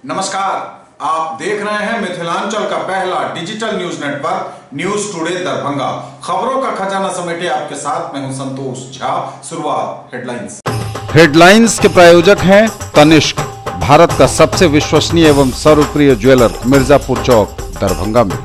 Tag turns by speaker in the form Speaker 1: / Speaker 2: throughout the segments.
Speaker 1: नमस्कार, आप देख रहे हैं मिथिलांचल का पहला digital news network news today Darbhanga. खबरों का खजाना समेटे आपके साथ मैं हूं संतोष झा। शुरुआत हेडलाइंस के प्रायोजक हैं तनिष्क, भारत का सबसे विश्वसनीय एवं सर्वप्रिय ज्वेलर, मिर्जापुर चौक दरभंगा में।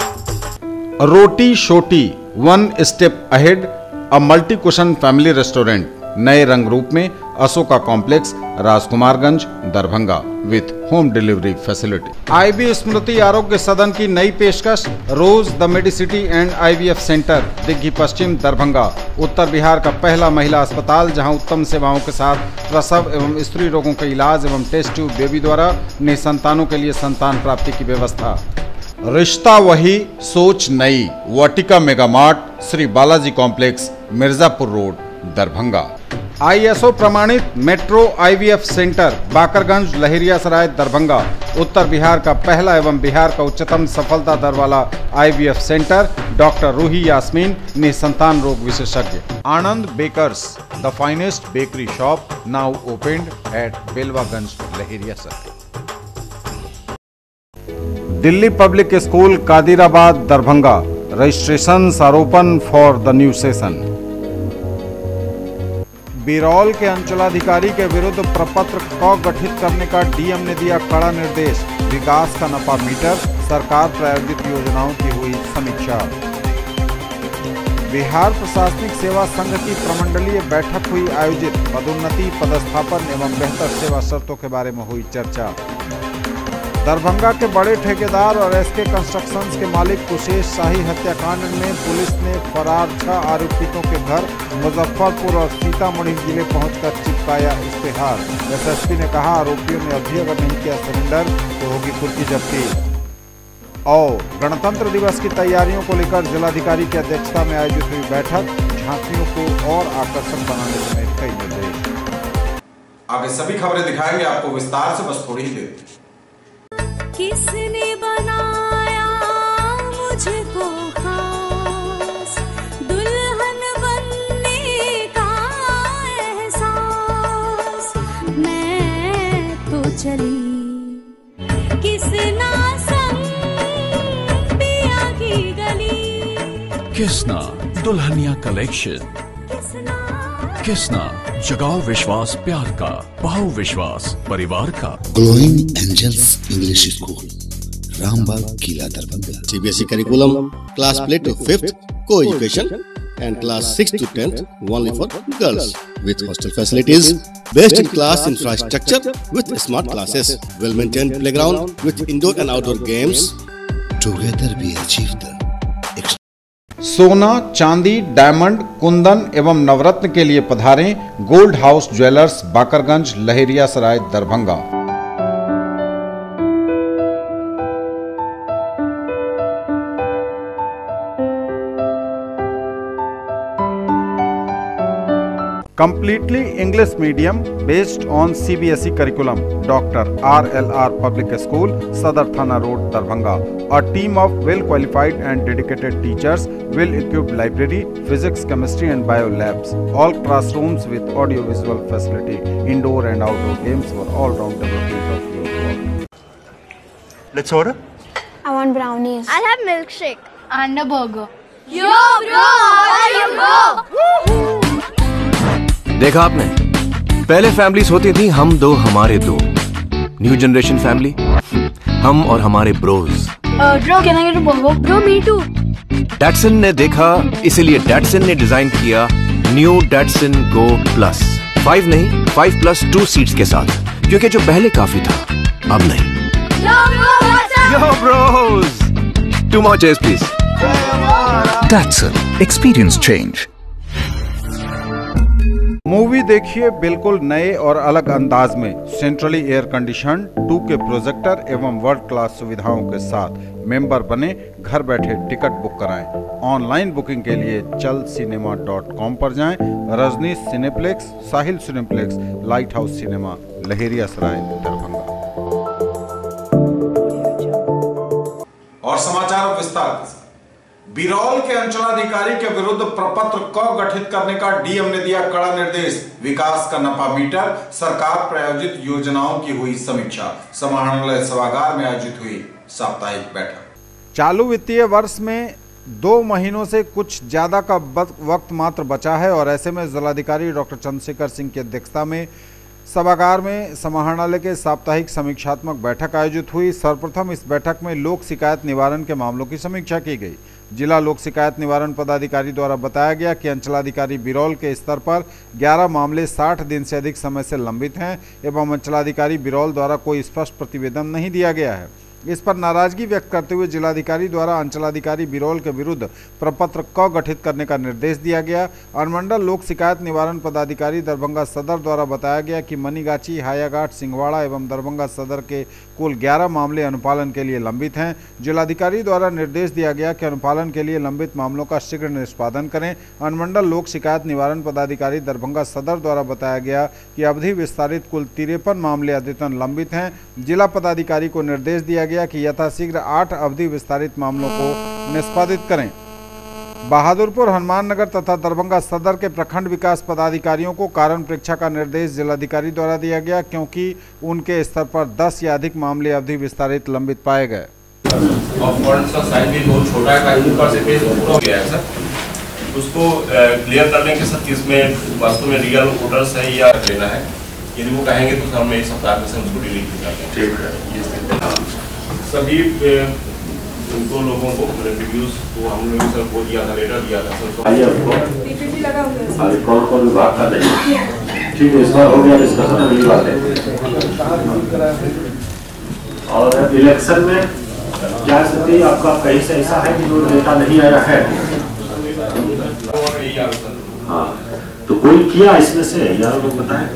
Speaker 1: Roti Shoti, one step ahead, a multi cuisine family restaurant, नए रंग रूप में, Ashoka complex, Rajkumarganj Darbhanga with home delivery facility. IB Smriti Arogya Sadan की नई पेशकश, Rose the Medicity and IVF centre, Digghi Paschim Darbhanga, उत्तर बिहार का पहला महिला अस्पताल जहां उत्तम सेवाओं के साथ प्रसव एवं स्त्री रोगों के इलाज एवं टेस्ट ट्यूब बेबी द्वारा निसंतानों के लिए संतान प्राप्ति की व्यवस्था। रिश्ता वही सोच नई, Vatika mega mart, Shri Balaji complex, Mirzapur road Darbhanga. ISO प्रमाणित metro IVF centre, Bakarganj, Laheriasarai Darbhanga, उत्तर बिहार का पहला एवं बिहार का उच्चतम सफलता दर वाला IVF centre, doctor Ruhi Yasmin, निसंतान रोग विशेषज्ञ। Anand bakers, the finest bakery shop, now opened at Belwaganj, Laheriasarai. Delhi public school, Kadirabad Darbhanga, registration are open for the new session. Biraul के अंचलाधिकारी के विरुद्ध प्रपत्र क गठित करने का डीएम ने दिया कड़ा निर्देश, विकास का नफा मीटर, सरकार प्रायोजित योजनाओं की हुई समीक्षा। बिहार प्रशासनिक सेवा संघ की प्रमंडलीय बैठक हुई आयोजित, पदोन्नति, पदस्थापन एवं बेहतर सेवा शर्तों के बारे में हुई चर्चा। दरभंगा के बड़े ठेकेदार और एसके कंस्ट्रक्शंस के मालिक कुशेष शाही हत्याकांड में पुलिस ने फरार 6 आरोपितों के घर मुजफ्फरपुर और सीतामढ़ी जिले पहुंचकर चिपकाया इश्तेहार। एसएसपी ने कहा, आरोपियों ने अभी अगर नहीं किया सरेंडर तो होगी कुर्की जब्ती। और गणतंत्र दिवस की तैयारियों को लेकर जिलाधिकारी की अध्यक्षता में आयोजित हुई बैठक, झांकियों को और आकर्षक बनाने समेत कई निर्देश। आगे सभी खबरें दिखाएंगे आपको विस्तार से, बस थोड़ी ही देर।
Speaker 2: किसने बनाया मुझको खास, दुल्हन बनने का एहसास, मैं तो चली किसना संग पिया की गली।
Speaker 3: किसना दुल्हनिया कलेक्शन, किसना जगाओ विश्वास प्यार का, पाओ विश्वास परिवार का।
Speaker 4: Glowing angels English school, Rambagh, किला, Darbhanga. CBSE curriculum, class play to 5th, co-education and class 6 to 10th only for girls, with hostel facilities, best in class infrastructure with smart classes, well maintained playground with indoor and outdoor games. Together we achieve the
Speaker 1: सोना, चांदी, diamond, Kundan एवं नवरत्न के लिए पधारें gold house jewellers, Bakarganj, Laheriasarai Darbhanga. Completely English medium based on CBSE curriculum, Dr. RLR Public School, Sadar Thana Road, Darbhanga. A team of well-qualified and dedicated teachers, well-equipped library, physics, chemistry and bio labs. All classrooms with audio-visual facility, indoor and outdoor games for all-round development of your work.
Speaker 5: Let's order.
Speaker 6: I want brownies.
Speaker 7: I'll have milkshake
Speaker 6: And a burger.
Speaker 7: Yo bro, how are you bro?
Speaker 8: देखा आपने, पहले families होती थी हम दो हमारे दो, new generation family हम और हमारे bros.
Speaker 6: Bro, can I get a burger?
Speaker 7: Bro, me too.
Speaker 8: Datsun ने देखा, इसीलिए डैटसन ने डिजाइन किया न्यू डैटसन गो प्लस। 5 नहीं, 5+2 सीट्स के साथ, क्योंकि जो पहले काफी था अब नहीं।
Speaker 7: Yo bro, what's up?
Speaker 8: Yo bros, 2 more chairs please.
Speaker 3: Datsun, experience change.
Speaker 1: Movie देखिए बिल्कुल नए और अलग अंदाज में, centrally air condition, 2K projector एवं वर्ल्ड क्लास सुविधाओं के साथ। मेंबर बने, घर बैठे टिकट बुक कराएं। ऑनलाइन बुकिंग के लिए chalcinema.com पर जाएं। Rajnish cineplex, Sahil cineplex, light house cinema, Laheriasarai Darbhanga. और समाचार विस्तार के साथ। बिरौल के अंचलाधिकारी के विरुद्ध प्रपत्र क गठित करने का डीएम ने दिया कड़ा निर्देश। विकास का नफा मीटर, सरकार प्रायोजित योजनाओं की हुई समीक्षा। समाहरणालय सभागार में आयोजित हुई साप्ताहिक बैठक।
Speaker 9: चालू वित्तीय वर्ष में 2 महीनों से कुछ ज्यादा का वक्त मात्र बचा है और ऐसे में जिलाधिकारी डॉक्टर चंद्रशेखर सिंह की अध्यक्षता में सभागार में समाहरणालय के साप्ताहिक समीक्षात्मक बैठक आयोजित हुई। सर्वप्रथम इस बैठक में लोक शिकायत निवारण के मामलों की समीक्षा की गई। जिला लोक शिकायत निवारण पदाधिकारी द्वारा बताया गया कि अंचलाधिकारी बिरौल के स्तर पर 11 मामले 60 दिन से अधिक समय से लंबित हैं एवं अंचलाधिकारी बिरौल द्वारा कोई स्पष्ट प्रतिवेदन नहीं दिया गया है। इस पर नाराजगी व्यक्त करते हुए जिलाधिकारी द्वारा अंचलाधिकारी बिरौल के विरुद्ध प्रपत्र क गठित करने का निर्देश दिया गया। अनुमंडल लोक शिकायत निवारण पदाधिकारी दरभंगा सदर द्वारा बताया गया कि मनीगाछी, हायाघाट, सिंहवाड़ा एवं दरभंगा सदर के कुल 11 मामले अनुपालन के लिए लंबित हैं। जिलाधिकारी द्वारा निर्देश दिया गया कि अनुपालन के लिए लंबित मामलों का शीघ्र निष्पादन करें। अनुमंडल लोक शिकायत निवारण पदाधिकारी दरभंगा सदर द्वारा बताया गया कि अवधि विस्तारित कुल 53 मामले अद्यतन लंबित हैं। जिला पदाधिकारी को निर्देश दिया गया कि यथाशीघ्र 8 अवधि विस्तारित मामलों को निष्पादित करें। बहादुरपुर, हनुमान नगर तथा दरभंगा सदर के प्रखंड विकास पदाधिकारियों को कारण परीक्षा का निर्देश जिलाधिकारी द्वारा दिया गया क्योंकि उनके स्तर पर 10 या अधिक मामले अवधि विस्तारित लंबित पाए गए।
Speaker 10: उसको क्लियर करने के साथ इसमें वास्तव में रियल वोटर्स है या लेना है, यदि वो कहेंगे तो हम इस सप्ताह में उसको डिलीट कर देंगे। ठीक है। सभी उनको लोगों को रिव्यूज को हम लोग सर को दिया था, लेटर दिया था सर। आइए आपको पीपीटी लगा हुआ है। कौन विभाग का नहीं, ठीक है, इस बार हो गया डिस्कशन, अगली बात है। और इलेक्शन में क्या स्थिति आपका कहीं से ऐसा है कि जो डेटा नहीं आया है? हाँ, तो कोई किया इसमें से यार लोग बताएं।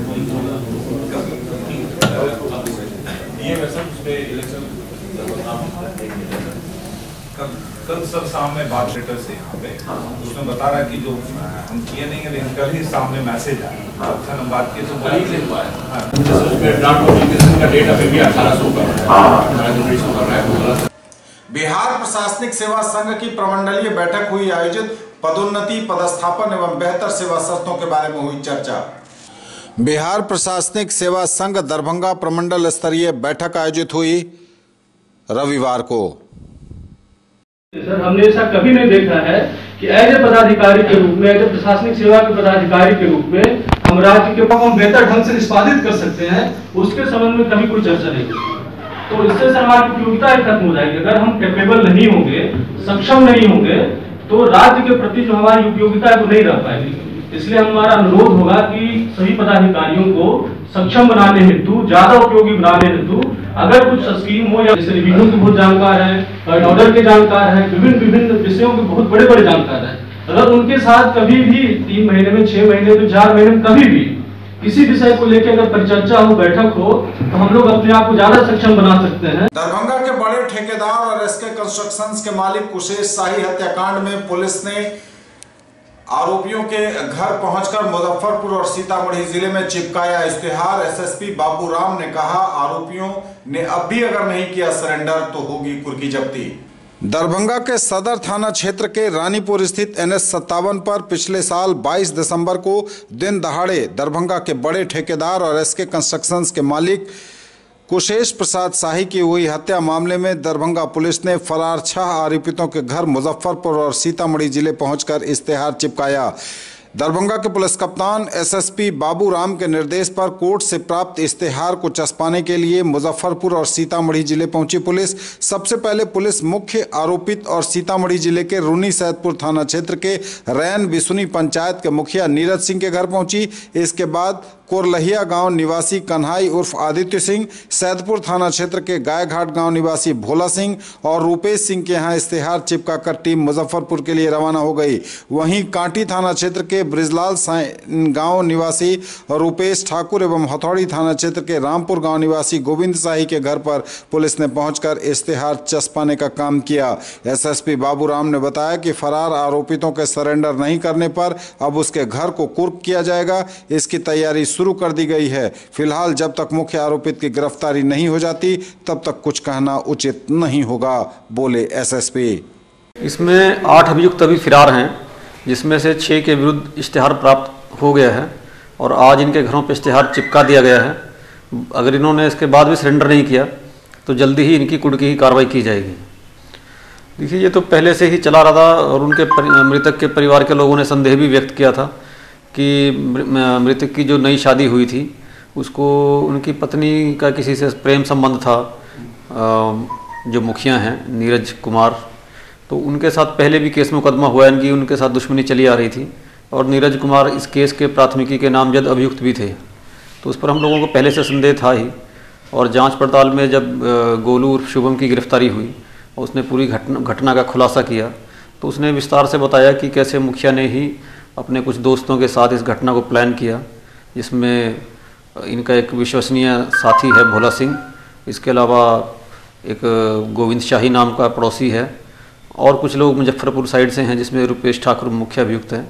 Speaker 11: कल सर सामने बात लेटर से यहाँ पे उसमें बता रहा है कि जो हम किए नहीं है लेकिन कल ही सामने मैसेज आया। हम बात की तो
Speaker 1: बिहार प्रशासनिक सेवा संघ की प्रमंडलीय बैठक हुई आयोजित। पदोन्नति, पदस्थापन एवं बेहतर सेवा शर्तों के बारे में हुई चर्चा। बिहार प्रशासनिक सेवा संघ दरभंगा प्रमंडल स्तरीय बैठक आयोजित हुई रविवार को।
Speaker 12: सर, हमने ऐसा कभी नहीं देखा है कि एज ए पदाधिकारी के रूप में, एज ए प्रशासनिक सेवा के पदाधिकारी के रूप में हम राज्य के काम बेहतर ढंग से निष्पादित कर सकते हैं, उसके संबंध में कभी कोई चर्चा नहीं हुई। तो इससे सर हमारी उपयोगिता खत्म हो जाएगी। अगर हम कैपेबल नहीं होंगे, सक्षम नहीं होंगे, तो राज्य के प्रति जो हमारी उपयोगिता है वो नहीं रह पाएगी। इसलिए हमारा अनुरोध होगा कि सभी पदाधिकारियों को सक्षम बनाने हेतु, ज्यादा उपयोगी बनाने हेतु अगर कुछ स्कीम हो या जैसे रिव्यू के बहुत जानकार है, ऑर्डर के जानकार है, विभिन्न विषयों के बहुत बड़े बड़े जानकार है, अगर उनके साथ कभी भी 3 महीने में, 6 महीने में, 4 महीने में कभी भी किसी विषय को लेकर अगर परिचर्चा हो, बैठक हो, तो हम लोग अपने आप को ज्यादा सक्षम बना सकते हैं।
Speaker 1: दरभंगा के बड़े ठेकेदार और एसके कंस्ट्रक्शंस के मालिक कुशेश शाही हत्याकांड में पुलिस ने आरोपियों के घर पहुंचकर मुजफ्फरपुर और सीतामढ़ी जिले में चिपकाया इश्तेहार। एसएसपी बाबू राम ने कहा, आरोपियों ने अब भी अगर नहीं किया सरेंडर तो होगी कुर्की जब्ती। दरभंगा के सदर थाना क्षेत्र के रानीपुर स्थित NH57 पर पिछले साल 22 दिसंबर को दिन दहाड़े दरभंगा के बड़े ठेकेदार और एसके कंस्ट्रक्शंस के मालिक कुशेश प्रसाद शाही की हुई हत्या मामले में दरभंगा पुलिस ने फरार 6 आरोपितों के घर मुजफ्फरपुर और सीतामढ़ी जिले पहुंचकर इश्तेहार चिपकाया। दरभंगा के पुलिस कप्तान एसएसपी बाबू राम के निर्देश पर कोर्ट से प्राप्त इश्तेहार को चस्पाने के लिए मुजफ्फरपुर और सीतामढ़ी जिले पहुंची पुलिस। सबसे पहले पुलिस मुख्य आरोपित और सीतामढ़ी जिले के रूनी सैदपुर थाना क्षेत्र के रैन बिसुनी पंचायत के मुखिया नीरज सिंह के घर पहुंची। इसके बाद कोरलहिया गांव निवासी कन्हाई उर्फ आदित्य सिंह, सैदपुर थाना क्षेत्र के गायघाट गांव निवासी भोला सिंह और रूपेश सिंह के यहां इश्तेहार चिपकाकर टीम मुजफ्फरपुर के लिए रवाना हो गई। वहीं कांटी थाना क्षेत्र के ब्रिजलाल गांव निवासी रूपेश ठाकुर एवं हथौड़ी थाना क्षेत्र के रामपुर गांव निवासी गोविंद शाही के घर पर पुलिस ने पहुंचकर इश्तेहार चस्पाने का काम किया। एसएसपी बाबू राम ने बताया कि फरार आरोपितों के सरेंडर नहीं करने पर अब उसके घर को कुर्क किया जाएगा। इसकी तैयारी शुरू कर दी गई है। फिलहाल जब तक मुख्य आरोपित की गिरफ्तारी नहीं हो जाती तब तक कुछ कहना उचित नहीं होगा, बोले एसएसपी।
Speaker 13: इसमें 8 अभियुक्त अभी फिरार हैं, जिसमें से 6 के विरुद्ध इश्तेहार प्राप्त हो गया है और आज इनके घरों पर इश्तेहार चिपका दिया गया है। अगर इन्होंने इसके बाद भी सरेंडर नहीं किया तो जल्दी ही इनकी कुर्की की कार्रवाई की जाएगी। देखिए, ये तो पहले से ही चला रहा था और उनके मृतक के परिवार के लोगों ने संदेह भी व्यक्त किया था कि मृतक की जो नई शादी हुई थी उसको उनकी पत्नी का किसी से प्रेम संबंध था, जो मुखिया हैं नीरज कुमार, तो उनके साथ पहले भी केस मुकदमा हुआ है, इनकी उनके साथ दुश्मनी चली आ रही थी और नीरज कुमार इस केस के प्राथमिकी के नामजद अभियुक्त भी थे। तो उस पर हम लोगों को पहले से संदेह था ही और जांच पड़ताल में जब गोलू और शुभम की गिरफ्तारी हुई और उसने पूरी घटना का खुलासा किया तो उसने विस्तार से बताया कि कैसे मुखिया ने ही अपने कुछ दोस्तों के साथ इस घटना को प्लान किया, जिसमें इनका एक विश्वसनीय साथी है भोला सिंह, इसके अलावा एक गोविंद शाही नाम का पड़ोसी है और कुछ लोग मुजफ्फरपुर साइड से हैं, जिसमें रुपेश ठाकुर मुख्य अभियुक्त हैं।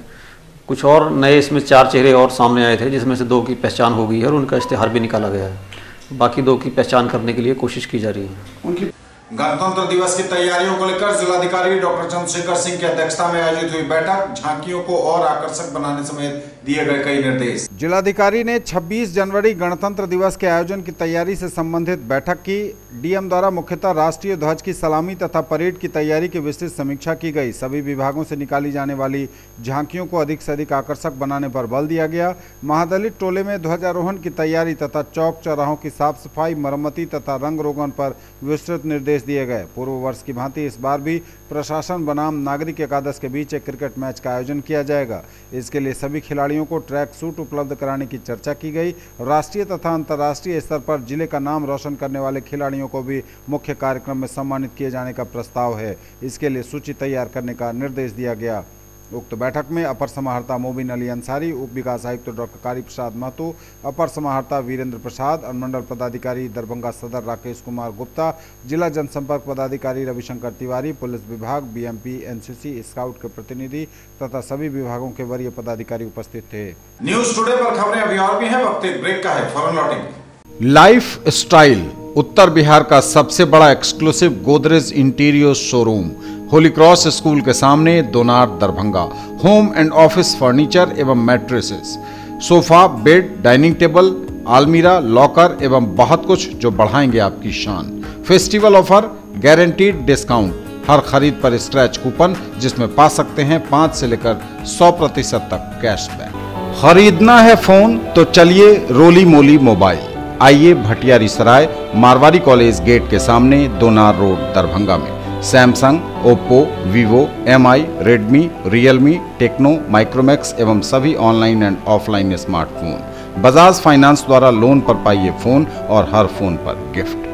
Speaker 13: कुछ और नए इसमें 4 चेहरे और सामने आए थे, जिसमें से 2 की पहचान हो गई है और उनका इश्तेहार भी निकाला गया है। बाकी 2 की पहचान करने के लिए कोशिश की जा रही है।
Speaker 1: गणतंत्र दिवस की तैयारियों को लेकर जिलाधिकारी डॉक्टर चंद्रशेखर सिंह की अध्यक्षता में आयोजित हुई बैठक, झांकियों को और आकर्षक बनाने समेत दिए गए कई निर्देश।
Speaker 9: जिलाधिकारी ने 26 जनवरी गणतंत्र दिवस के आयोजन की तैयारी से संबंधित बैठक की। डीएम द्वारा मुख्यतः राष्ट्रीय ध्वज की सलामी तथा परेड की तैयारी की विस्तृत समीक्षा की गई। सभी विभागों से निकाली जाने वाली झांकियों को अधिक से अधिक आकर्षक बनाने पर बल दिया गया। महादलित टोले में ध्वजारोहण की तैयारी तथा चौक चौराहों की साफ सफाई, मरम्मती तथा रंग रोगन पर विस्तृत निर्देश दिए गए। पूर्व वर्ष की भांति इस बार भी प्रशासन बनाम नागरिक एकादश के बीच एक क्रिकेट मैच का आयोजन किया जाएगा। इसके लिए सभी खिलाड़ियों को ट्रैक सूट उपलब्ध कराने की चर्चा की गई। राष्ट्रीय तथा अंतर्राष्ट्रीय स्तर पर जिले का नाम रोशन करने वाले खिलाड़ियों को भी मुख्य कार्यक्रम में सम्मानित किए जाने का प्रस्ताव है। इसके लिए सूची तैयार करने का निर्देश दिया गया। उक्त बैठक में अपर समाहर्ता मोबिन अली अंसारी, उप विकास आयुक्त डॉक्टर कारी प्रसाद महतो, अपर समाहर्ता वीरेंद्र प्रसाद, अनुमंडल पदाधिकारी दरभंगा सदर राकेश कुमार गुप्ता, जिला जनसंपर्क पदाधिकारी रविशंकर तिवारी, पुलिस विभाग, बीएमपी, एनसीसी, स्काउट के प्रतिनिधि तथा सभी विभागों के वरीय पदाधिकारी उपस्थित थे।
Speaker 1: न्यूज टुडे पर खबरें अभी और भी हैं, वक्त एक ब्रेक का है, फौरन लौटेंगे।
Speaker 9: लाइफ स्टाइल उत्तर बिहार का सबसे बड़ा exclusive Godrej interior showroom, holy cross school के सामने, Donar, Darbhanga. Home and office furniture एवं mattresses, sofa, bed, dining table, आलमीरा, लॉकर एवं बहुत कुछ जो बढ़ाएंगे आपकी शान। फेस्टिवल ऑफर, गारंटीड डिस्काउंट, हर खरीद पर स्क्रैच कूपन, जिसमें पा सकते हैं 5 से लेकर 100% तक कैशबैक। खरीदना है फोन तो चलिए रोली मोली मोबाइल। आइए भटियारी सराय मारवाड़ी कॉलेज गेट के सामने, दोनार रोड, दरभंगा में। Samsung, Oppo, Vivo, MI, Redmi, Realme, Tecno, Micromax एवं सभी online and offline smartphone. Bajaj finance द्वारा लोन पर पाइए फोन और हर फोन पर गिफ्ट।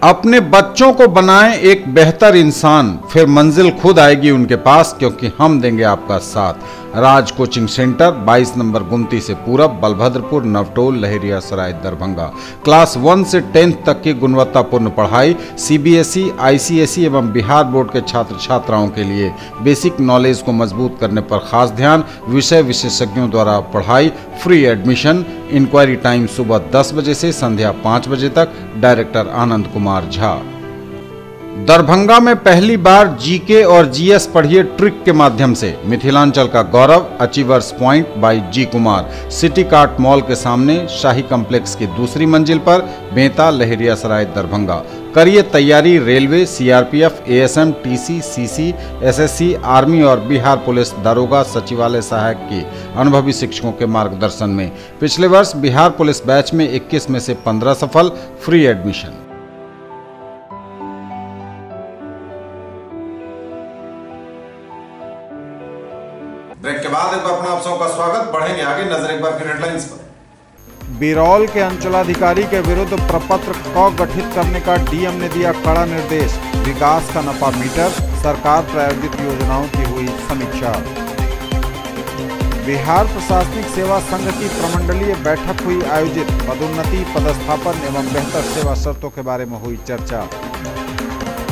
Speaker 9: अपने बच्चों को बनाएं एक बेहतर इंसान, फिर मंजिल खुद आएगी उनके पास, क्योंकि हम देंगे आपका साथ। राज कोचिंग सेंटर 22 नंबर गुमती से पूरब, बलभद्रपुर, नवटोल, लहेरिया सराय, दरभंगा। क्लास 1 से 10th तक की गुणवत्तापूर्ण पढ़ाई, सीबीएसई, आईसीएसई एवं बिहार बोर्ड के छात्र छात्राओं के लिए बेसिक नॉलेज को मजबूत करने पर खास ध्यान। विषय विशेषज्ञों द्वारा पढ़ाई, फ्री एडमिशन। इंक्वायरी टाइम सुबह 10 बजे से संध्या 5 बजे तक। डायरेक्टर आनंद कुमार झा। दरभंगा में पहली बार जीके और जीएस पढ़िए ट्रिक के माध्यम से। मिथिलांचल का गौरव, achievers point by G Kumar, city cart mall के सामने, शाही कॉम्प्लेक्स की दूसरी मंजिल पर, बेंता, लहेरिया सराय, दरभंगा। करिए तैयारी railway, CRPF, ASM, TC, CC, SSC, army और बिहार पुलिस दारोगा सचिवालय सहायक की अनुभवी शिक्षकों के मार्गदर्शन में। पिछले वर्ष बिहार पुलिस बैच में 21 में से 15 सफल। Free admission.
Speaker 1: ब्रेक के बाद एक बार अपना आप सबका स्वागत। बढ़ेंगे आगे, नजर एक बार फिर हेडलाइंस पर।
Speaker 9: बिरौल के अंचलाधिकारी के विरुद्ध प्रपत्र क गठित करने का डीएम ने दिया कड़ा निर्देश। विकास का नफा मीटर, सरकार प्रायोजित योजनाओं की हुई समीक्षा। बिहार प्रशासनिक सेवा संघ की प्रमंडलीय बैठक हुई आयोजित। पदोन्नति, पदस्थापन एवं बेहतर सेवा शर्तों के बारे में हुई चर्चा।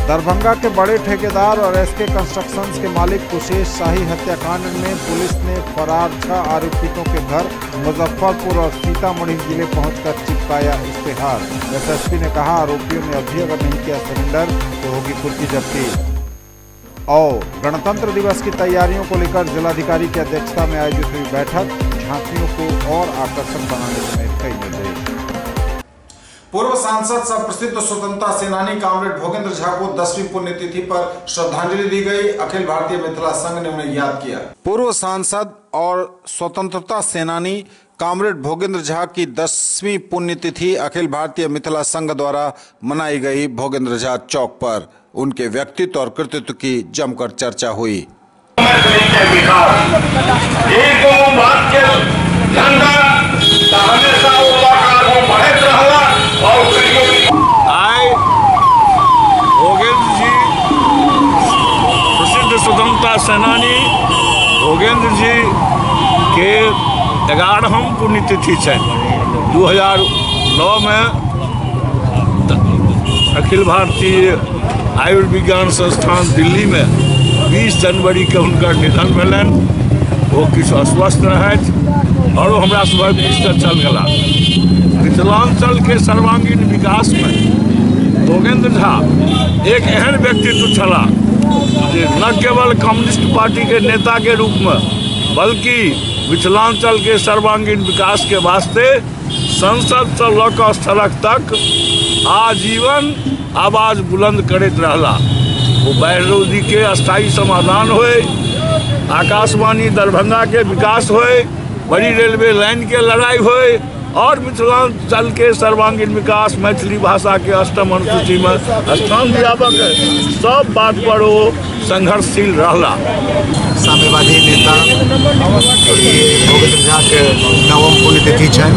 Speaker 9: दरभंगा के बड़े ठेकेदार और एसके कंस्ट्रक्शंस के मालिक कुशेष शाही हत्याकांड में पुलिस ने फरार 6 आरोपितों के घर मुजफ्फरपुर और सीतामढ़ी जिले पहुंचकर चिपकाया इश्तेहार। एसएसपी ने कहा, आरोपियों ने अभी अगर नहीं किया सरेंडर तो होगी कुर्की जब्ती। और गणतंत्र दिवस की तैयारियों को लेकर जिलाधिकारी की अध्यक्षता में आयोजित हुई बैठक, झांकियों को और आकर्षक बनाने समेत कई निर्देश।
Speaker 1: पूर्व सांसद सह प्रसिद्ध स्वतंत्रता सेनानी कॉमरेड भोगेंद्र झा को 10वीं पुण्यतिथि पर श्रद्धांजलि दी गई। अखिल भारतीय मिथिला संघ ने उन्हें याद किया। पूर्व सांसद और स्वतंत्रता सेनानी कॉमरेड भोगेंद्र झा की 10वीं पुण्यतिथि अखिल भारतीय मिथिला संघ द्वारा मनाई गई। भोगेंद्र झा चौक पर उनके व्यक्तित्व और कृतित्व की जमकर चर्चा हुई।
Speaker 14: भोगेंद्र जी प्रसिद्ध स्वतंत्रता सेनानी भोगेंद्र जी के 11वीं पुण्यतिथि है। 2009 में अखिल भारतीय आयुर्विज्ञान संस्थान दिल्ली में 20 जनवरी के उनका निधन भेलन। वो किछु अस्वस्थ रहत और हमरा सब बीच चल गला। मिथिलांचल के सर्वांगीण विकास में भोगेंद्र झा एक एहन व्यक्तित्व छला जे न केवल कम्युनिस्ट पार्टी के नेता के रूप में बल्कि मिथिलांचल के सर्वांगीण विकास के वास्ते संसद से लऽ स्थलक तक आजीवन आवाज बुलंद करते रहला। वो बाढ़ि के अस्थायी समाधान होए, आकाशवाणी दरभंगा के विकास होए, बड़ी रेलवे लाइन के लड़ाई होए और मिथिलांचल के सर्वांगीण विकास, मैथिली भाषा के 8वीं अनुसूची में स्थान दियाबक सब बात पर वो संघर्षशील रहला।
Speaker 15: साम्यवादी नेता भोगेंद्र झा के 9वीं पुण्यतिथि है।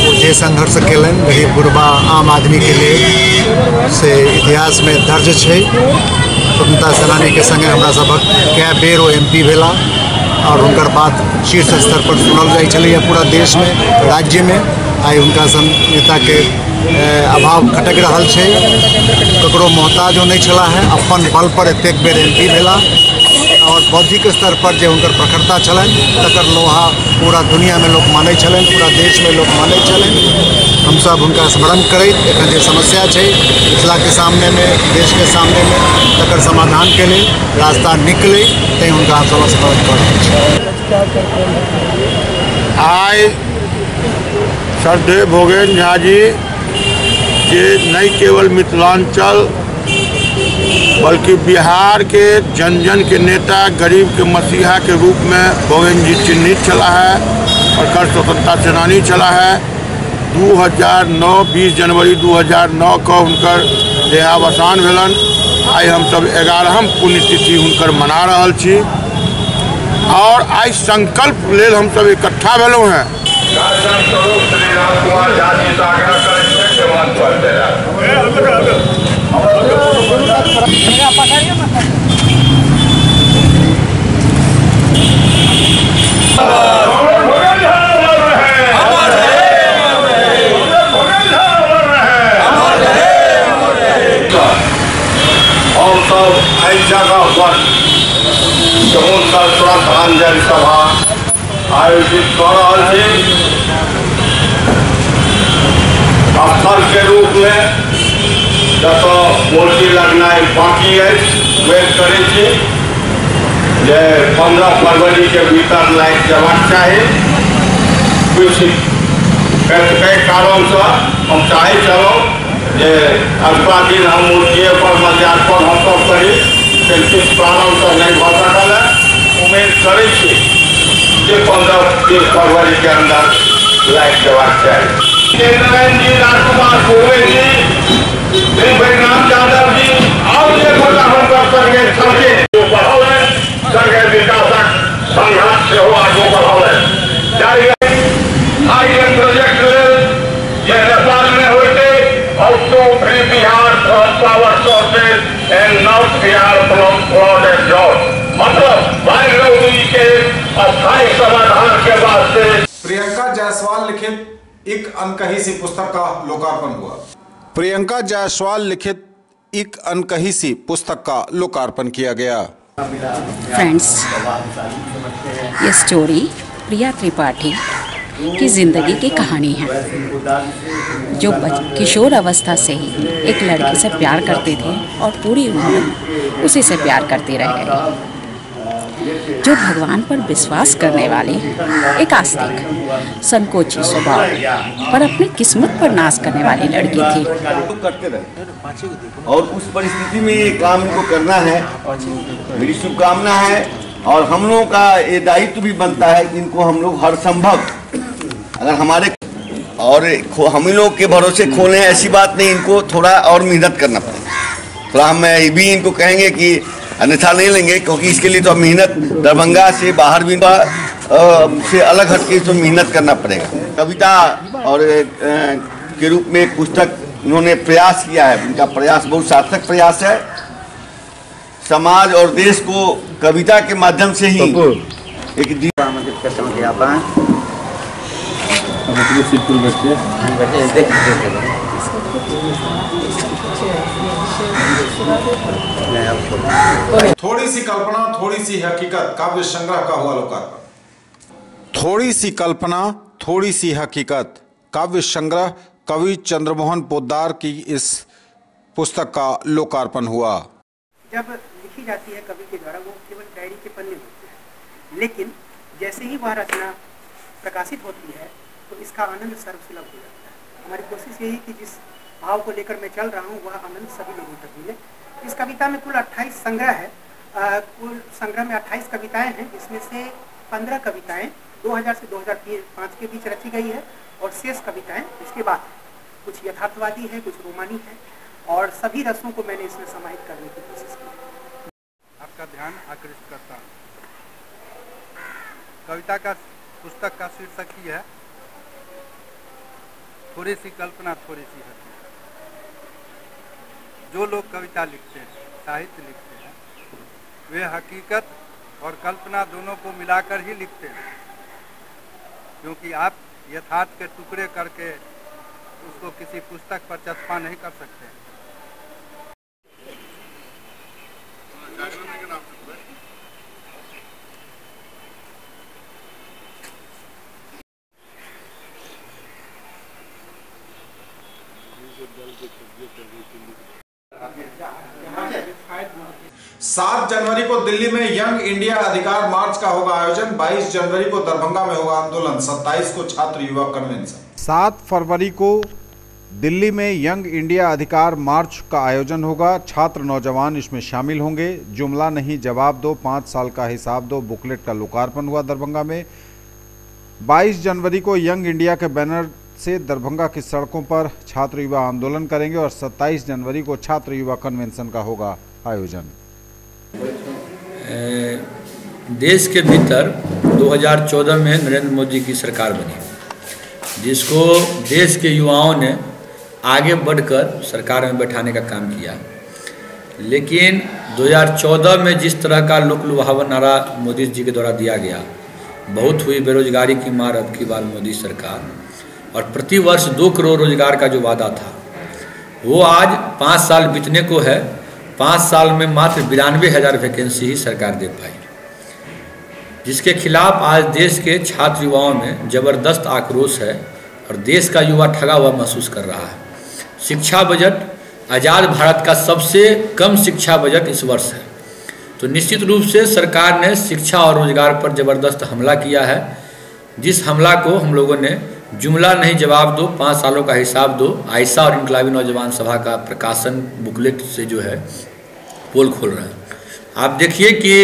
Speaker 15: वो जे संघर्ष कलन वही बुढ़बा आम आदमी के लिए से इतिहास में दर्ज है। स्वतंत्रता सेनानी के संगे हमरा सबक कए बेर वो MP भेला और उनकर बात शीर्ष स्तर पर सुनल जाय छलै पूरा देश में, राज्य में। आई उनका सन नेता के अभाव खटक रहल छै। ककरो मोहताजो नहीं छला है, अपन बल पर एतेक बेर MP भेला और बौद्धिक स्तर पर जे उनकर प्रखरता छलन तकर लोहा पूरा दुनिया में लोग मानै छलन, पूरा देश में लोग मानै छलन। हम सब उनका स्मरण करैत एखन जे समस्या छै मिथिला के सामने में, देश के सामने में, तकर समाधान के लिए रास्ता निकले तैं उनका हम सब स्मरण कर रहल छी।
Speaker 14: आइ श्रद्धेय भोगेंद्र झा जी जे नहीं केवल मिथिलांचल बल्कि बिहार के जन जन के नेता, गरीब के मसीहा के रूप में भोगेंद्र जी चिन्हित चला है और कर स्वतंत्रता सेनानी चला है। 2009 20 जनवरी 2009 को उनकर देहावसान भेलन। आई हम सब 11वीं पुण्यतिथि उनकर मना रहल छी और आई संकल्प लेल हम सब इकट्ठा भेलहुँ हैं। और सब एहि जगह पर श्रद्धांजलि सभा आयोजित कर रहल छी। स्थल के रूप में जतऽ मूर्ति लगनाइ बाकी है वेट करै छी जे 15 फरवरी के भीतर लाइट जयबाक चाही। कुछ कई कारण से हम चाहे छलहुँ जे अगला दिन हम मूर्तिए पर मध्यार्पण हम सब करी, किछु कारण से नहीं भऽ सकल है। उम्मीद करै छी जे 15 फरवरी के अंदर लाइट जयबाक चाही। नारायण जी, राजकुमार कुंवरे जी, बैजनाथ यादव जी और ये बढ़ावे संघ विकासक संघर्ष से हो आगे बढ़ावे हाईवे प्रोजेक्ट ये नेपाल में होते और to free Bihar from power sources and north Bihar from flood and drought, मतलब बाढ़ के अस्थायी समाधान के वास्ते।
Speaker 1: प्रियंका जायसवाल लिखित एक अनकही सी पुस्तक का लोकार्पण हुआ। प्रियंका जायसवाल लिखित एक अनकही सी पुस्तक का लोकार्पण किया गया।
Speaker 16: फ्रेंड्स, ये स्टोरी प्रिया त्रिपाठी की ज़िंदगी की कहानी है, जो किशोर अवस्था से ही एक लड़की से प्यार करते थे और पूरी उम्र उसी से प्यार करते रह गए। जो भगवान पर विश्वास करने वाली एक आस्तिक, संकोची स्वभाव पर अपनी किस्मत पर नाश करने वाली लड़की थी।
Speaker 17: करते रहे और उस परिस्थिति में ये काम इनको करना है। मेरी शुभकामना है और हम लोगों का ये दायित्व भी बनता है कि इनको हम लोग हर संभव, अगर हमारे और हम लोग के भरोसे खोले ऐसी बात नहीं, इनको थोड़ा और मेहनत करना पड़ेगा। थोड़ा हम ये भी इनको कहेंगे कि अन्यथा नहीं लेंगे, क्योंकि इसके लिए तो मेहनत दरभंगा से बाहर भी से अलग हटके तो मेहनत करना पड़ेगा। कविता और के रूप में एक पुस्तक उन्होंने प्रयास किया है। उनका प्रयास बहुत सार्थक प्रयास है। समाज और देश को कविता के माध्यम से ही एक
Speaker 1: थोड़ी सी कल्पना थोड़ी सी हकीकत काव्य संग्रह का हुआ लोकार्पण। थोड़ी सी कल्पना थोड़ी सी हकीकत काव्य संग्रह कवि चंद्रमोहन पोद्दार की इस पुस्तक का लोकार्पण हुआ।
Speaker 18: जब लिखी जाती है कवि के द्वारा वो केवल डायरी के पन्ने होते हैं, लेकिन जैसे ही वह रचना प्रकाशित होती है तो इसका आनंद सर्वसुलभ हो जाता है। हमारी कोशिश यही कि जिस भाव को लेकर मैं चल रहा हूँ वह आनंद सभी लोगों तक मिले। इस कविता में कुल 28 संग्रह है। कुल संग्रह में 28 कविताएं हैं, जिसमें से 15 कविताएं 2000 से 2005 के बीच रची गई है और शेष कविताएं इसके बाद कुछ यथार्थवादी है, कुछ रोमानी है और सभी रसों को मैंने इसमें समाहित करने की कोशिश की।
Speaker 19: आपका ध्यान आकर्षित करता हूँ। कविता का पुस्तक का शीर्षक ही है थोड़ी सी कल्पना थोड़ी सी हकीकत। जो लोग कविता लिखते हैं, साहित्य लिखते हैं, वे हकीकत और कल्पना दोनों को मिलाकर ही लिखते हैं, क्योंकि आप यथार्थ के टुकड़े करके उसको किसी पुस्तक पर चस्पा नहीं कर सकते।
Speaker 1: सात जनवरी को दिल्ली में यंग इंडिया अधिकार मार्च का होगा आयोजन। 22 जनवरी को दरभंगा में होगा आंदोलन। 27 को छात्र युवा कन्वेंशन।
Speaker 9: 7 फरवरी को दिल्ली में यंग इंडिया अधिकार मार्च का आयोजन होगा। छात्र नौजवान इसमें शामिल होंगे। जुमला नहीं जवाब दो, 5 साल का हिसाब दो बुकलेट का लोकार्पण हुआ दरभंगा में। 22 जनवरी को यंग इंडिया के बैनर से दरभंगा की सड़कों पर छात्र युवा आंदोलन करेंगे और 27 जनवरी को छात्र युवा कन्वेंशन का होगा आयोजन।
Speaker 20: देश के भीतर 2014 में नरेंद्र मोदी की सरकार बनी, जिसको देश के युवाओं ने आगे बढ़कर सरकार में बैठाने का काम किया। लेकिन 2014 में जिस तरह का लुभावन नारा मोदी जी के द्वारा दिया गया, बहुत हुई बेरोजगारी की मार अब की बार मोदी सरकार, और प्रतिवर्ष 2 करोड़ रोजगार का जो वादा था वो आज 5 साल बीतने को है। 5 साल में मात्र 92,000 वैकेंसी ही सरकार दे पाई, जिसके खिलाफ आज देश के छात्र युवाओं में जबरदस्त आक्रोश है और देश का युवा ठगा हुआ महसूस कर रहा है। शिक्षा बजट आज़ाद भारत का सबसे कम शिक्षा बजट इस वर्ष है, तो निश्चित रूप से सरकार ने शिक्षा और रोजगार पर जबरदस्त हमला किया है, जिस हमला को हम लोगों ने जुमला नहीं जवाब दो, 5 सालों का हिसाब दो, आयशा और इनकलाबी नौजवान सभा का प्रकाशन बुकलेट से जो है पोल खोल रहे हैं। आप देखिए कि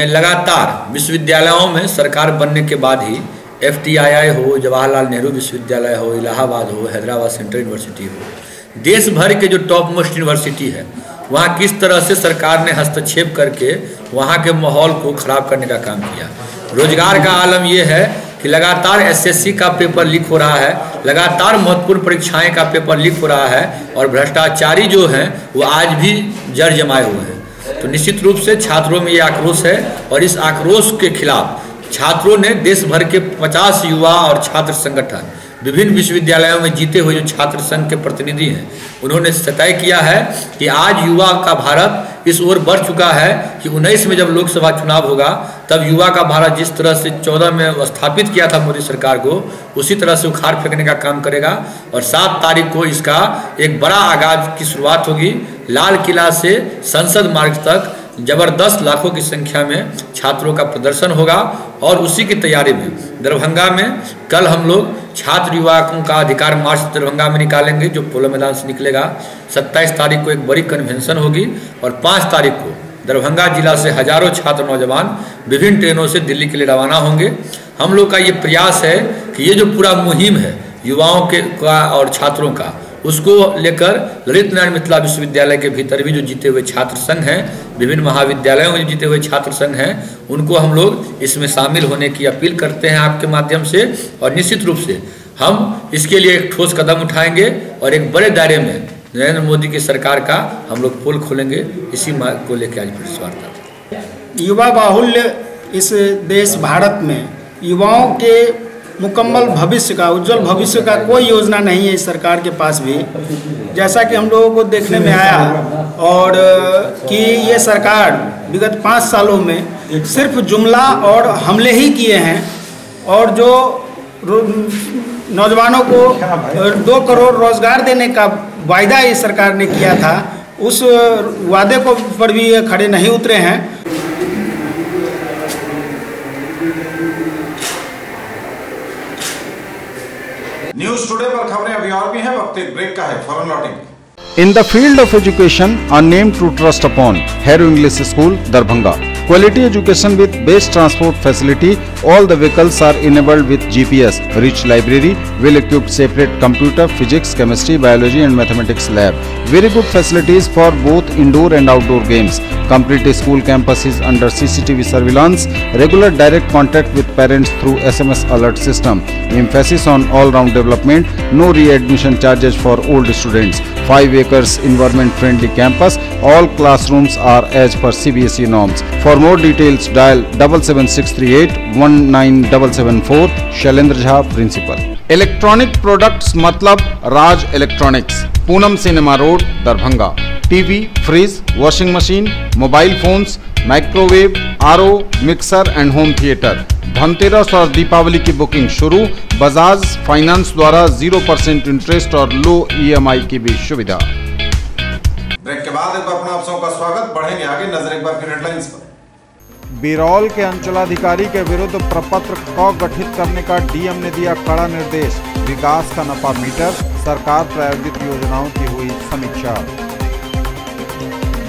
Speaker 20: लगातार विश्वविद्यालयों में सरकार बनने के बाद ही FTII हो, जवाहरलाल नेहरू विश्वविद्यालय हो, इलाहाबाद हो, हैदराबाद सेंट्रल यूनिवर्सिटी हो, देश भर के जो टॉप मोस्ट यूनिवर्सिटी है वहाँ किस तरह से सरकार ने हस्तक्षेप करके वहाँ के माहौल को खराब करने का काम किया। रोजगार का आलम ये है कि लगातार SSC का पेपर लीक हो रहा है, लगातार महत्वपूर्ण परीक्षाएं का पेपर लीक हो रहा है और भ्रष्टाचारी जो हैं वो आज भी जड़ जमाए हुए हैं। तो निश्चित रूप से छात्रों में ये आक्रोश है और इस आक्रोश के खिलाफ छात्रों ने देश भर के 50 युवा और छात्र संगठन, विभिन्न विश्वविद्यालयों में जीते हुए जो छात्र संघ के प्रतिनिधि हैं, उन्होंने तय किया है कि आज युवा का भारत इस ओर बढ़ चुका है कि 19 में जब लोकसभा चुनाव होगा तब युवा का भारत जिस तरह से 14 में स्थापित किया था मोदी सरकार को, उसी तरह से उखाड़ फेंकने का काम करेगा। और 7 तारीख को इसका एक बड़ा आगाज की शुरुआत होगी। लाल किला से संसद मार्ग तक जबरदस्त लाखों की संख्या में छात्रों का प्रदर्शन होगा। और उसी की तैयारी में दरभंगा में कल हम लोग छात्र युवाओं का अधिकार मार्च दरभंगा में निकालेंगे, जो पोलो मैदान से निकलेगा। 27 तारीख को एक बड़ी कन्वेंशन होगी और 5 तारीख को दरभंगा जिला से हजारों छात्र नौजवान विभिन्न ट्रेनों से दिल्ली के लिए रवाना होंगे। हम लोग का ये प्रयास है कि ये जो पूरा मुहिम है युवाओं के का और छात्रों का, उसको लेकर ललित नारायण मिथिला विश्वविद्यालय के भीतर भी जो जीते हुए छात्र संघ हैं, विभिन्न महाविद्यालयों में जीते हुए छात्र संघ हैं, उनको हम लोग इसमें शामिल होने की अपील करते हैं आपके माध्यम से। और निश्चित रूप से हम इसके लिए एक ठोस कदम उठाएंगे और एक बड़े दायरे में नरेंद्र मोदी की सरकार का हम लोग पोल खोलेंगे। इसी मार्ग को लेकर आज प्रेस वार्ता।
Speaker 21: युवा बाहुल्य इस देश भारत में युवाओं के मुकम्मल भविष्य का, उज्जवल भविष्य का कोई योजना नहीं है इस सरकार के पास भी, जैसा कि हम लोगों को देखने में आया। और कि ये सरकार विगत 5 सालों में सिर्फ जुमला और हमले ही किए हैं। और जो नौजवानों को 2 करोड़ रोजगार देने का वायदा इस सरकार ने किया था, उस वादे को पर भी ये खड़े नहीं उतरे हैं।
Speaker 1: न्यूज टुडे पर खबरें अभी और भी हैं, वक्त एक ब्रेक का है, फौरन लौटेंगे।
Speaker 9: In the field of education, a name to trust upon, Hero English School, Darbhanga. Quality education with best transport facility. All the vehicles are enabled with GPS. Rich library, well-equipped separate computer, physics, chemistry, biology and mathematics lab. Very good facilities for both indoor and outdoor games. Complete school campus is under CCTV surveillance. Regular direct contact with parents through SMS alert system. Emphasis on all-round development. No readmission charges for old students. 5 acres environment friendly campus. All classrooms are as per CBSE norms. For more details dial 77638 19774 Shailendra Jha principal. Electronic products मतलब Raj electronics, Poonam cinema road, Darbhanga. TV, fridge, washing machine, mobile phones, microwave, RO, mixer and home theatre. Dhanteras और दीपावली की booking शुरू। Bajaj finance द्वारा 0% interest और लो EMI की भी सुविधा।
Speaker 1: Break के बाद एक बार पुनः आप सबका स्वागत। बढ़ेंगे आगे, नजर एक बार फिर हेडलाइंस पर।
Speaker 9: बिरौल के अंचलाधिकारी के विरुद्ध प्रपत्र क गठित करने का डीएम ने दिया कड़ा निर्देश। विकास का नफा मीटर, सरकार प्रायोजित योजनाओं की हुई समीक्षा।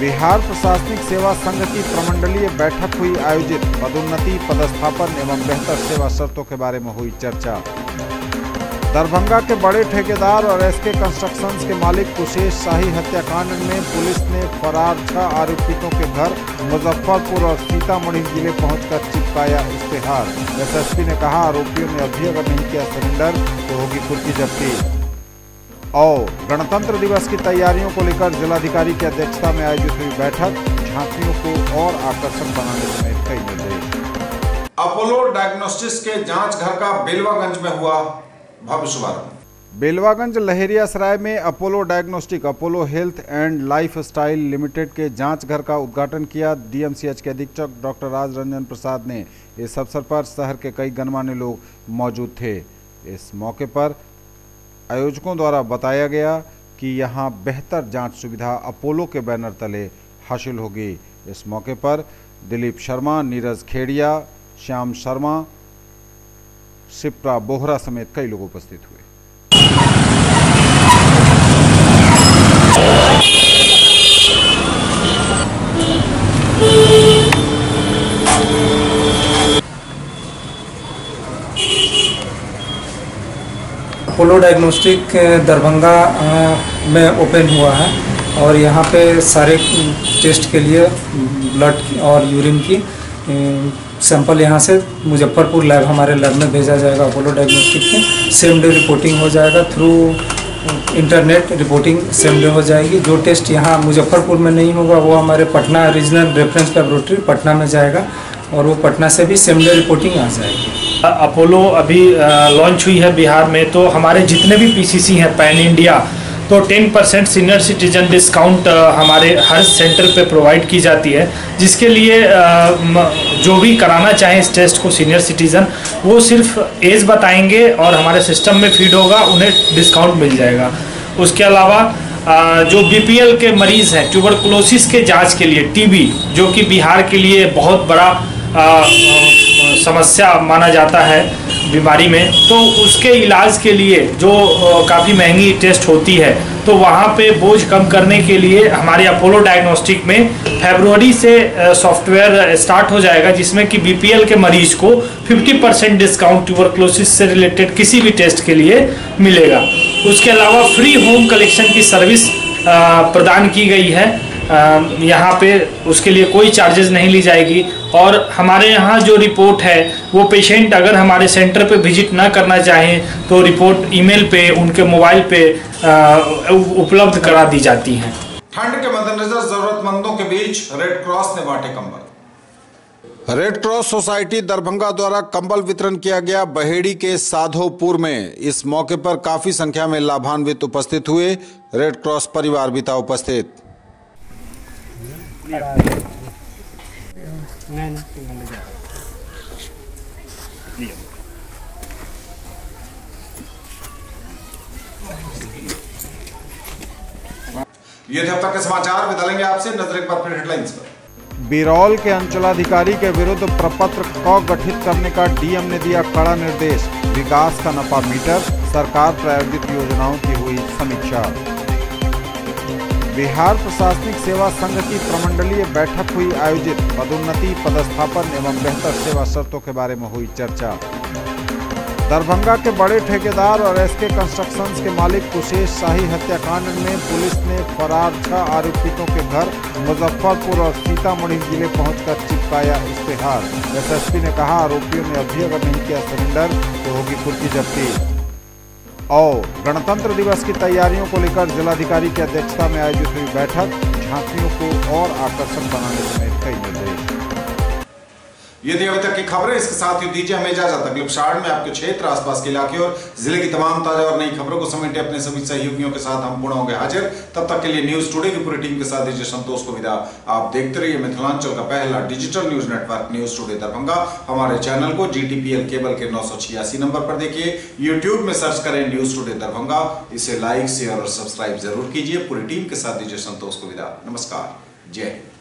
Speaker 9: बिहार प्रशासनिक सेवा संघ की प्रमंडलीय बैठक हुई आयोजित। पदोन्नति, पदस्थापन एवं बेहतर सेवा शर्तों के बारे में हुई चर्चा। दरभंगा के बड़े ठेकेदार और SK कंस्ट्रक्शंस के मालिक कुशेश शाही हत्याकांड में पुलिस ने फरार 6 आरोपितों के घर मुजफ्फरपुर और सीतामढ़ी जिले पहुंचकर चिपकाया इश्तेहार। SSP ने कहा, आरोपियों ने अभी अगर नहीं किया सरेंडर तो होगी कुर्की जब्ती। और गणतंत्र दिवस की तैयारियों को लेकर जिलाधिकारी की अध्यक्षता में आयोजित हुई बैठक। झांकियों को और आकर्षक बनाने समेत कई निर्देश।
Speaker 1: अपोलो डायग्नोस्टिक्स के जांच घर का बेलवागंज में हुआ भव्य शुभारंभ।
Speaker 9: बेलवागंज लहेरियासराय में Apollo diagnostic, Apollo health and life style limited के जांच घर का उद्घाटन किया। DMCH के अधीक्षक डॉक्टर राज रंजन प्रसाद ने। इस अवसर पर शहर के कई गणमान्य लोग मौजूद थे। इस मौके पर आयोजकों द्वारा बताया गया कि यहां बेहतर जांच सुविधा अपोलो के बैनर तले हासिल होगी। इस मौके पर दिलीप शर्मा, नीरज खेड़िया, श्याम शर्मा, शिप्रा बोहरा समेत कई लोग उपस्थित हुए।
Speaker 22: अपोलो डायग्नोस्टिक दरभंगा में ओपन हुआ है और यहाँ पे सारे टेस्ट के लिए ब्लड और यूरिन की सैंपल यहाँ से मुजफ्फरपुर लैब, हमारे लैब में भेजा जाएगा। अपोलो डायग्नोस्टिक में सेम डे रिपोर्टिंग हो जाएगा, through internet reporting same day हो जाएगी। जो टेस्ट यहाँ मुजफ्फरपुर में नहीं होगा वो हमारे Patna regional reference laboratory Patna में जाएगा और वो पटना से भी सेम डे रिपोर्टिंग आ जाएगी।
Speaker 23: अपोलो अभी लॉन्च हुई है बिहार में, तो हमारे जितने भी PCC हैं पैन इंडिया,
Speaker 2: तो 10% सीनियर सिटीजन डिस्काउंट हमारे हर सेंटर पे प्रोवाइड की जाती है, जिसके लिए जो भी कराना चाहें इस टेस्ट को सीनियर सिटीजन, वो सिर्फ एज बताएंगे और हमारे सिस्टम में फीड होगा, उन्हें डिस्काउंट मिल जाएगा। उसके अलावा जो बीपीएल के मरीज़ हैं, ट्यूबरकुलोसिस के जांच के लिए, टीबी जो कि बिहार के लिए बहुत बड़ा समस्या माना जाता है बीमारी में, तो उसके इलाज के लिए जो काफ़ी महंगी टेस्ट होती है, तो वहाँ पे बोझ कम करने के लिए हमारे अपोलो डायग्नोस्टिक में फरवरी से सॉफ्टवेयर स्टार्ट हो जाएगा, जिसमें कि बीपीएल के मरीज को 50% डिस्काउंट ट्यूबरकुलोसिस से रिलेटेड किसी भी टेस्ट के लिए मिलेगा। उसके अलावा फ्री होम कलेक्शन की सर्विस प्रदान की गई है यहाँ पे, उसके लिए कोई चार्जेस नहीं ली जाएगी। और हमारे यहाँ जो रिपोर्ट है वो पेशेंट अगर हमारे सेंटर पे विजिट ना करना चाहें तो रिपोर्ट ईमेल पे उनके मोबाइल पे उपलब्ध करा दी जाती हैं।
Speaker 1: ठंड के मद्देनजर जरूरतमंदों के बीच रेड क्रॉस ने बांटे कंबल। रेड क्रॉस सोसाइटी दरभंगा द्वारा कंबल वितरण किया गया बहेड़ी के साधोपुर में। इस मौके पर काफी संख्या में लाभान्वित उपस्थित हुए। रेड क्रॉस परिवार भी था उपस्थित। ये थे अब तक के समाचार। बदलेंगे आपसे नजर एक बार फिर हेडलाइंस पर।
Speaker 9: बिरौल के अंचलाधिकारी के विरुद्ध प्रपत्र क गठित करने का डीएम ने दिया कड़ा निर्देश। विकास का नपा मीटर, सरकार प्रायोजित योजनाओं की हुई समीक्षा। बिहार प्रशासनिक सेवा संघ की प्रमंडलीय बैठक हुई आयोजित। पदोन्नति, पदस्थापन एवं बेहतर सेवा शर्तों के बारे में हुई चर्चा। दरभंगा के बड़े ठेकेदार और एसके कंस्ट्रक्शंस के मालिक कुशेष शाही हत्याकांड में पुलिस ने फरार 6 आरोपितों के घर मुजफ्फरपुर और सीतामढ़ी जिले पहुंचकर चिपकाया इश्तेहार। एसएसपी ने कहा, आरोपियों ने अभी अगर नहीं किया सरेंडर तो होगी कुर्की जब्ती। और गणतंत्र दिवस की तैयारियों को लेकर जिलाधिकारी की अध्यक्षता में आयोजित हुई बैठक। झांकियों को और आकर्षक बनाने समेत कई निर्देश।
Speaker 1: ये थी अभी तक की खबरें। इसके साथ ही दीजिए हमें इजाजत। अगले एपिसोड में आपके क्षेत्र, आसपास के इलाके और जिले की तमाम ताजा और नई खबरों को समेटे अपने सभी सहयोगियों के साथ हम पुनः होंगे हाजिर। तब तक के लिए न्यूज टुडे की पूरी टीम के साथ दीजिए संतोष को विदा। आप देखते रहिए मिथिलांचल का पहला digital news network news today Darbhanga. हमारे चैनल को GTPL केबल के 986 नंबर पर देखिए। यूट्यूब में सर्च करें न्यूज टुडे दरभंगा। इसे लाइक, शेयर और सब्सक्राइब जरूर कीजिए। पूरी टीम के साथ दीजिए संतोष को विदा। नमस्कार, जय हिंद।